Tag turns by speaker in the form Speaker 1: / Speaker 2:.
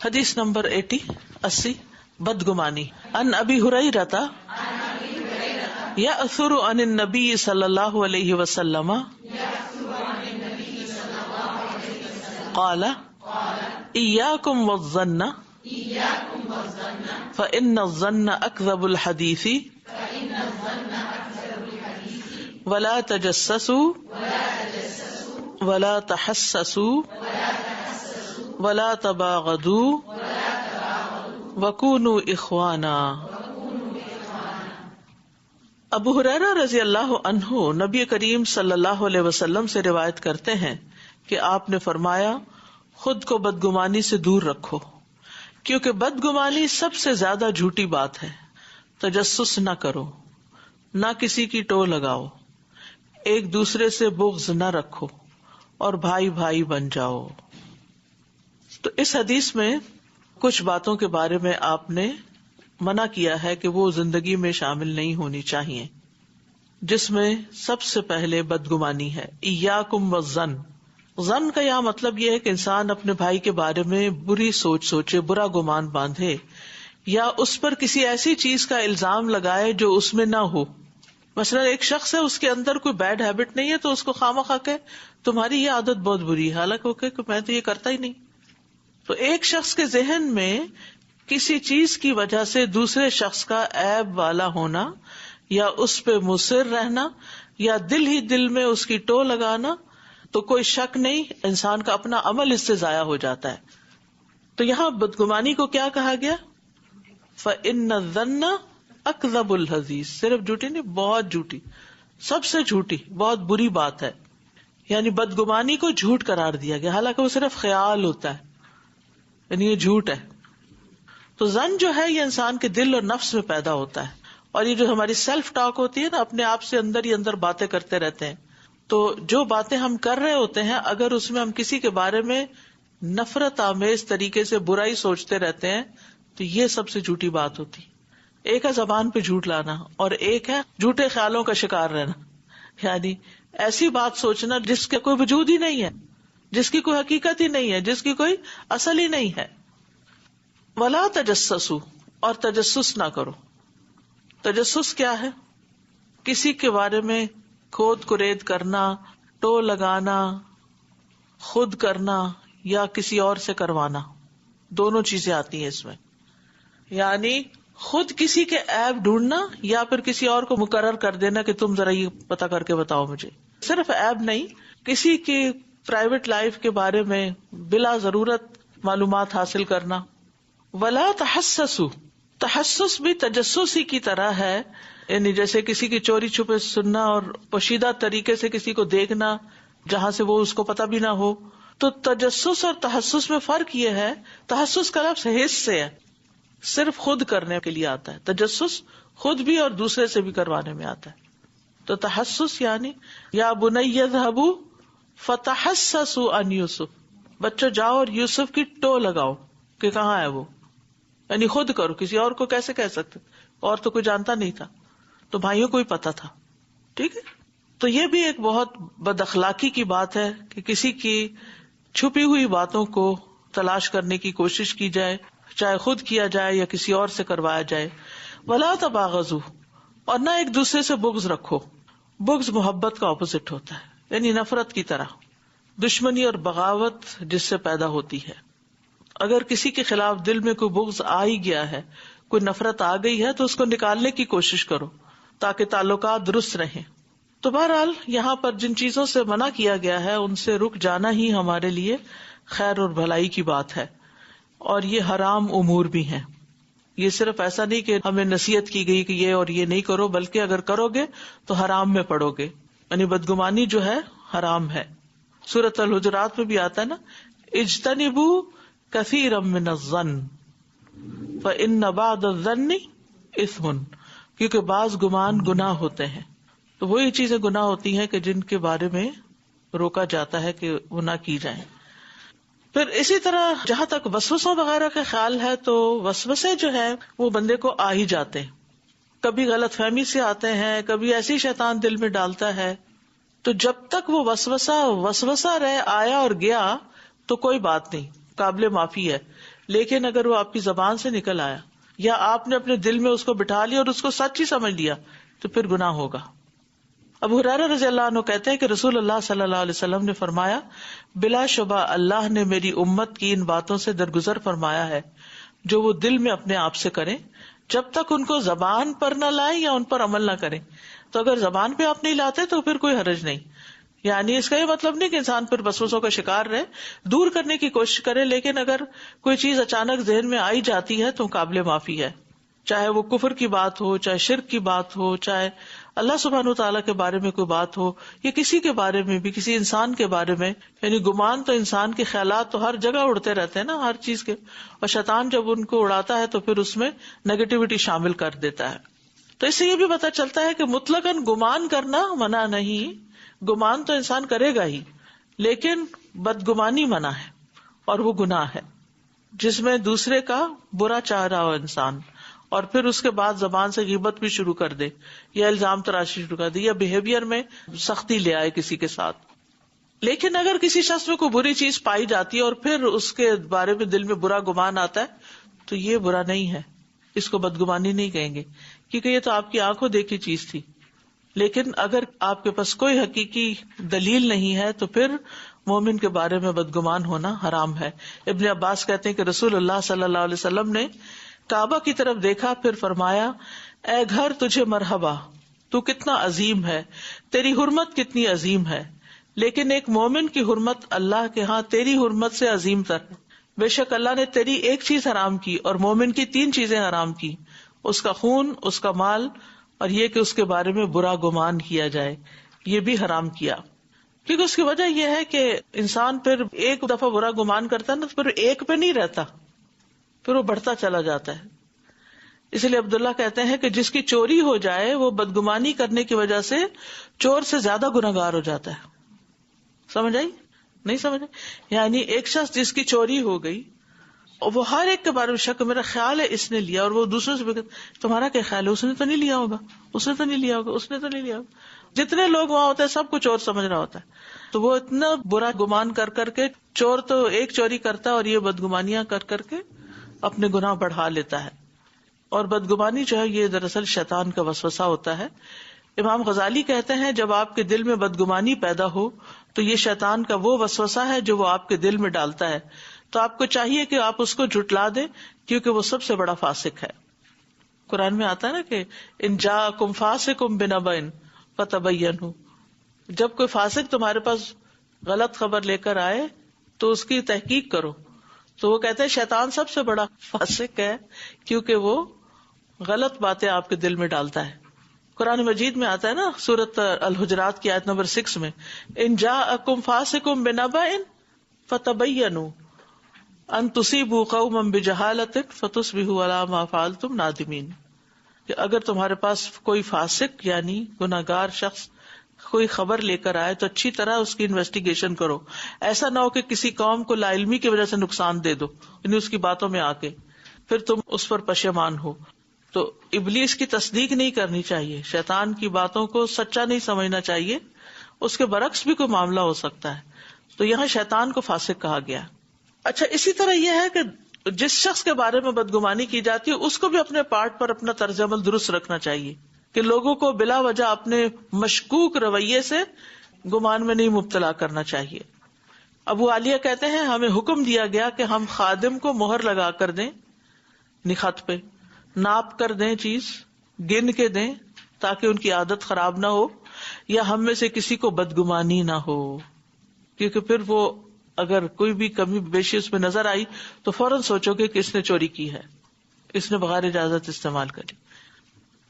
Speaker 1: حدیث نمبر 80 بدگمانی. ان ابی ہریرہ یأثر عن النبی صلی اللہ علیہ وسلم قال ایاکم والظن فإن الظن اکذب الحدیث ولا تجسسوا ولا تحسسوا ولا تباغضوا وکونوا اخوانا. ابو ہریرہ رضی اللہ عنہ نبی کریم صلی اللہ علیہ وسلم سے روایت کرتے ہیں کہ آپ نے فرمایا خود کو بدگمانی سے دور رکھو، کیونکہ بدگمانی سب سے زیادہ جھوٹی بات ہے. تجسس نہ کرو، نہ کسی کی ٹو لگاؤ، ایک دوسرے سے بغض نہ رکھو اور بھائی بھائی بن جاؤ. تو اس حدیث میں کچھ باتوں کے بارے میں آپ نے منع کیا ہے کہ وہ زندگی میں شامل نہیں ہونی چاہیے، جس میں سب سے پہلے بدگمانی ہے. ایاکم والظن. ظن کا یہاں مطلب یہ ہے کہ انسان اپنے بھائی کے بارے میں بری سوچ سوچے، برا گمان باندھے، یا اس پر کسی ایسی چیز کا الزام لگائے جو اس میں نہ ہو. مثلا ایک شخص ہے، اس کے اندر کوئی بیڈ ہیبٹ نہیں ہے، تو اس کو خواہ کہ تمہاری یہ عادت بہت بری ہے، حالانکہ وہ کہ میں تو یہ کرتا ہی نہیں. تو ایک شخص کے ذہن میں کسی چیز کی وجہ سے دوسرے شخص کا عیب والا ہونا، یا اس پہ مصر رہنا، یا دل ہی دل میں اس کی ٹو لگانا، تو کوئی شک نہیں انسان کا اپنا عمل اس سے ضائع ہو جاتا ہے. تو یہاں بدگمانی کو کیا کہا گیا؟ فَإِنَّ الظَّنَّ اکذب الحدیث. صرف جھوٹی نہیں، بہت جھوٹی، سب سے جھوٹی، بہت بری بات ہے. یعنی بدگمانی کو جھوٹ قرار دیا گیا، حالانکہ وہ صرف خیال ہوتا ہے، یعنی یہ جھوٹ ہے. تو ظن جو ہے یہ انسان کے دل اور نفس میں پیدا ہوتا ہے، اور یہ جو ہماری سیلف ٹاک ہوتی ہے نا، اپنے آپ سے اندر ہی اندر باتیں کرتے رہتے ہیں. تو جو باتیں ہم کر رہے ہوتے ہیں، اگر اس میں ہم کسی کے بارے میں نفرت آمیز طریقے سے برائی سوچتے رہتے ہیں تو یہ سب سے جھوٹی بات ہوتی. ایک ہے زبان پہ جھوٹ لانا، اور ایک ہے جھوٹے خیالوں کا شکار رہنا، یعنی ایسی بات سوچنا جس کا کوئی وجود ہی نہیں ہے، جس کی کوئی حقیقت ہی نہیں ہے، جس کی کوئی اصل ہی نہیں ہے. ولا تجسسوا، اور تجسس نہ کرو. تجسس کیا ہے؟ کسی کے بارے میں کھود کرید کرنا، ٹو لگانا، خود کرنا یا کسی اور سے کروانا. دونوں چیزیں آتی ہیں اس میں. یعنی خود کسی کے عیب ڈھونڈنا، یا پھر کسی اور کو مقرر کر دینا کہ تم ذرا یہ پتا کر کے بتاؤ مجھے. صرف عیب نہیں، کسی کی پرائیویٹ لائف کے بارے میں بلا ضرورت معلومات حاصل کرنا. ولا تحسسوا. تحسس بھی تجسس ہی کی طرح ہے، یعنی جیسے کسی کی چوری چھپے سننا اور پوشیدہ طریقے سے کسی کو دیکھنا جہاں سے وہ اس کو پتہ بھی نہ ہو. تو تجسس اور تحسس میں فرق یہ ہے، تحسس کا لفظ حس سے ہے، صرف خود کرنے کے لیے آتا ہے. تجسس خود بھی اور دوسرے سے بھی کروانے میں آتا ہے. تو تحسس یعنی یا بنی اذهبوا فتحسسوا عن یوسف. بچوں جاؤ اور یوسف کی ٹو لگاؤ کہ کہاں ہے وہ. یعنی خود کرو، کسی اور کو کیسے کہہ سکتے، اور تو کوئی جانتا نہیں تھا، تو بھائیوں کو ہی پتا تھا. ٹھیک ہے. تو یہ بھی ایک بہت بد اخلاقی کی بات ہے کہ کسی کی چھپی ہوئی باتوں کو تلاش کرنے کی کوشش کی جائے، چاہے خود کیا جائے یا کسی اور سے کروایا جائے. ولا تباغضوا، اور نہ ایک دوسرے سے بغض رکھو. بغض محبت کا اپوزٹ ہوتا ہے، یعنی نفرت کی طرح، دشمنی اور بغاوت جس سے پیدا ہوتی ہے. اگر کسی کے خلاف دل میں کوئی بغض آ ہی گیا ہے، کوئی نفرت آ گئی ہے، تو اس کو نکالنے کی کوشش کرو تاکہ تعلقات درست رہیں. تو بہرحال یہاں پر جن چیزوں سے منع کیا گیا ہے ان سے رک جانا ہی ہمارے لیے خیر اور بھلائی کی بات ہے. اور یہ حرام امور بھی ہیں. یہ صرف ایسا نہیں کہ ہمیں نصیحت کی گئی کہ یہ اور یہ نہیں کرو، بلکہ اگر کرو گے تو حرام میں پڑو گے. یعنی بدگمانی جو ہے حرام ہے. سورۃ الحجرات میں بھی آتا ہے نا، اجتنبوا کثیرا من الظن فإن بعض الظن اثم. کیونکہ بعض گمان گناہ ہوتے ہیں. تو وہی چیزیں گناہ ہوتی ہیں کہ جن کے بارے میں روکا جاتا ہے کہ وہ نہ کی جائیں. پھر اسی طرح جہاں تک وسوسوں وغیرہ کا خیال ہے، تو وسوسے جو ہے وہ بندے کو آ ہی جاتے ہیں. کبھی غلط فہمی سے آتے ہیں، کبھی ایسی شیطان دل میں ڈالتا ہے. تو جب تک وہ وسوسہ رہے، آیا اور گیا تو کوئی بات نہیں، قابل معافی ہے. لیکن اگر وہ آپ کی زبان سے نکل آیا یا آپ نے اپنے دل میں اس کو بٹھا لیا اور اس کو سچ ہی سمجھ لیا تو پھر گناہ ہوگا. ابو ہریرہ رضی اللہ عنہ کہتے ہیں کہ رسول اللہ صلی اللہ علیہ وسلم نے فرمایا بلا شبہ اللہ نے میری امت کی ان باتوں سے درگزر فرمایا ہے جو وہ دل میں اپنے آپ سے کریں جب تک ان کو زبان پر نہ لائیں یا ان پر عمل نہ کریں. تو اگر زبان پہ آپ نہیں لاتے تو پھر کوئی حرج نہیں. یعنی اس کا یہ مطلب نہیں کہ انسان پھر وسوسوں کا شکار رہے, دور کرنے کی کوشش کرے, لیکن اگر کوئی چیز اچانک ذہن میں آئی جاتی ہے تو قابل معافی ہے, چاہے وہ کفر کی بات ہو, چاہے شرک کی بات ہو, چاہے اللہ سبحانہ وتعالیٰ کے بارے میں کوئی بات ہو, یا کسی کے بارے میں بھی, کسی انسان کے بارے میں. یعنی گمان تو انسان کے خیالات تو ہر جگہ اڑتے رہتے ہیں نا, ہر چیز کے, اور شیطان جب ان کو اڑاتا ہے تو پھر اس میں نیگیٹیوٹی شامل کر دیتا ہے. تو اس سے یہ بھی پتہ چلتا ہے کہ مطلقاً گمان کرنا منع نہیں, گمان تو انسان کرے گا ہی, لیکن بدگمانی منع ہے اور وہ گناہ ہے جس میں دوسرے کا برا چاہ رہا ہو انسان, اور پھر اس کے بعد زبان سے غیبت بھی شروع کر دے یا الزام تراشی شروع کر دے یا بہیویئر میں سختی لے آئے کسی کے ساتھ. لیکن اگر کسی شخص میں کوئی بری چیز پائی جاتی ہے اور پھر اس کے بارے میں دل میں برا گمان آتا ہے تو یہ برا نہیں ہے, اس کو بدگمانی نہیں کہیں گے, کیونکہ یہ تو آپ کی آنکھوں دیکھی چیز تھی. لیکن اگر آپ کے پاس کوئی حقیقی دلیل نہیں ہے تو پھر مومن کے بارے میں بدگمان ہونا حرام ہے. ابن عباس کہتے ہیں کہ رسول اللہ صلی اللہ علیہ وسلم نے کعبہ کی طرف دیکھا, پھر فرمایا اے گھر تجھے مرحبا, تو کتنا عظیم ہے, تیری حرمت کتنی عظیم ہے. لیکن ایک مومن کی حرمت اللہ کے ہاں تیری حرمت سے عظیم تر ہے. بے شک اللہ نے تیری ایک چیز حرام کی اور مومن کی 3 چیزیں حرام کی, اس کا خون, اس کا مال, اور یہ کہ اس کے بارے میں برا گمان کیا جائے, یہ بھی حرام کیا. کیونکہ اس کی وجہ یہ ہے کہ انسان پھر ایک دفعہ برا گمان کرتا ہے نا تو پھر ایک پہ نہیں رہتا, پھر وہ بڑھتا چلا جاتا ہے. اس لیے عبداللہ کہتے ہیں کہ جس کی چوری ہو جائے وہ بدگمانی کرنے کی وجہ سے چور سے زیادہ گنہگار ہو جاتا ہے. سمجھ آئی؟ نہیں سمجھ آئی؟ یعنی ایک شخص جس کی چوری ہو گئی اور وہ ہر ایک کے بارے میں شک, میرا خیال ہے اس نے لیا, اور وہ دوسروں سے بھی تمہارا کیا خیال ہے, اس نے تو نہیں لیا ہوگا, اس نے تو نہیں لیا ہوگا, اس نے تو نہیں لیا ہوگا. جتنے لوگ وہاں ہوتے ہیں سب کو چور سمجھ رہا ہوتا ہے, تو وہ اتنا برا گمان کر کر کے, چور تو ایک چوری کرتا ہے اور یہ بدگمانیاں کر کر کے اپنے گناہ بڑھا لیتا ہے. اور بدگمانی جو ہے یہ دراصل شیطان کا وسوسہ ہوتا ہے. امام غزالی کہتے ہیں جب آپ کے دل میں بدگمانی پیدا ہو تو یہ شیطان کا وہ وسوسہ ہے جو وہ آپ کے دل میں ڈالتا ہے, تو آپ کو چاہیے کہ آپ اس کو جھٹلا دیں کیونکہ وہ سب سے بڑا فاسق ہے. قرآن میں آتا ہے نا کہ ان جاءکم فاسقٌ بنبأ فتبینوا, جب کوئی فاسق تمہارے پاس غلط خبر لے کر آئے تو اس کی تحقیق کرو. تو وہ کہتے ہیں شیطان سب سے بڑا فاسق ہے کیونکہ وہ غلط باتیں آپ کے دل میں ڈالتا ہے. قرآن مجید میں آتا ہے نا سورۃ الحجرات کی آیت نمبر 6 میں, ان جاءکم فاسقٌ بنبأ فتبینوا ان تصیبوا قوما بجہالۃ فتصبحوا علی ما فعلتم نادمین, کہ اگر تمہارے پاس کوئی فاسق یعنی گناہگار شخص کوئی خبر لے کر آئے تو اچھی طرح اس کی انویسٹیگیشن کرو, ایسا نہ ہو کہ کسی قوم کو لا علمی کی وجہ سے نقصان دے دو, یعنی اس کی باتوں میں آ کے پھر تم اس پر پشیمان ہو. تو ابلیس کی تصدیق نہیں کرنی چاہیے, شیطان کی باتوں کو سچا نہیں سمجھنا چاہیے, اس کے برعکس بھی کوئی معاملہ ہو سکتا ہے. تو یہاں شیطان کو فاسق کہا گیا. اچھا, اسی طرح یہ ہے کہ جس شخص کے بارے میں بدگمانی کی جاتی ہے اس کو بھی اپنے پارٹ پر اپنا طرز عمل درست رکھنا چاہیے کہ لوگوں کو بلا وجہ اپنے مشکوک رویے سے گمان میں نہیں مبتلا کرنا چاہیے. ابو عالیہ کہتے ہیں ہمیں حکم دیا گیا کہ ہم خادم کو مہر لگا کر دیں, خط پہ ناپ کر دیں, چیز گن کے دیں تاکہ ان کی عادت خراب نہ ہو, یا ہم میں سے کسی کو بدگمانی نہ ہو, کیونکہ پھر وہ اگر کوئی بھی کمی بیشی اس میں نظر آئی تو فوراً سوچو گے کہ اس نے چوری کی ہے, اس نے بغیر اجازت استعمال کری.